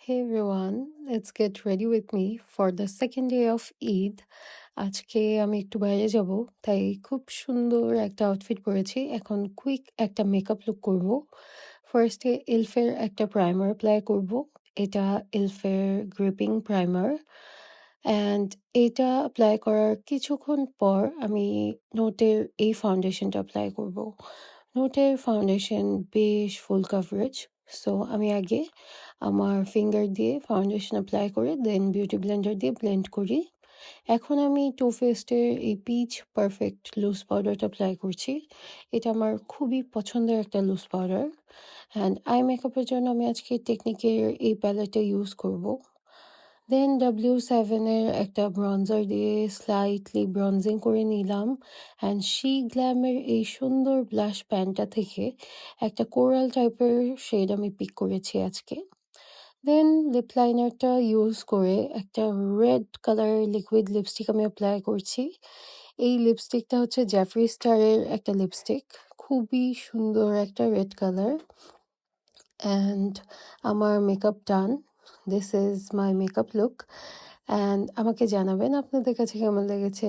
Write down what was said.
Hey everyone, let's get ready with me for the second day of Eid. আজকে আমি একটু বাইরে যাব, তাই খুব সুন্দর একটা আউটফিট পরেছি। এখন কুইক একটা মেকআপ লুক করব। ফার্স্টে এলফের একটা প্রাইমার অ্যাপ্লাই করব। এটা এলফের গ্রিপিং প্রাইমার। অ্যান্ড এটা অ্যাপ্লাই করার কিছুক্ষণ পর আমি নোটের এই ফাউন্ডেশনটা অ্যাপ্লাই করব। নোটের ফাউন্ডেশন বেশ ফুল কাভারেজ, সো আমি আগে আমার ফিঙ্গার দিয়ে ফাউন্ডেশন অ্যাপ্লাই করে দেন বিউটি ব্লেন্ডার দিয়ে ব্লেন্ড করি। এখন আমি টু ফেস্টের এই পিচ পারফেক্ট লুজ পাউডারটা অ্যাপ্লাই করছি। এটা আমার খুবই পছন্দের একটা লুজ পাউডার। অ্যান্ড আই মেকআপের জন্য আমি আজকে টেকনিকের এই প্যালেটটা ইউজ করব। দেন W7 এর একটা ব্রঞ্জার দিয়ে স্লাইটলি ব্রঞ্জিং করে নিলাম। অ্যান্ড শি গ্ল্যামের এই সুন্দর ব্লাশ প্যানটা থেকে একটা কোরাল টাইপের শেড আমি পিক করেছি আজকে। দেন লিপ লাইনারটা ইউজ করে একটা রেড কালারের লিকুইড লিপস্টিক আমি অ্যাপ্লাই করছি। এই লিপস্টিকটা হচ্ছে জ্যাফরি স্টারের একটা লিপস্টিক, খুবই সুন্দর একটা রেড কালার। অ্যান্ড আমার makeup done. This is my makeup look. And আমাকে জানাবেন আপনাদের কাছে কেমন লেগেছে।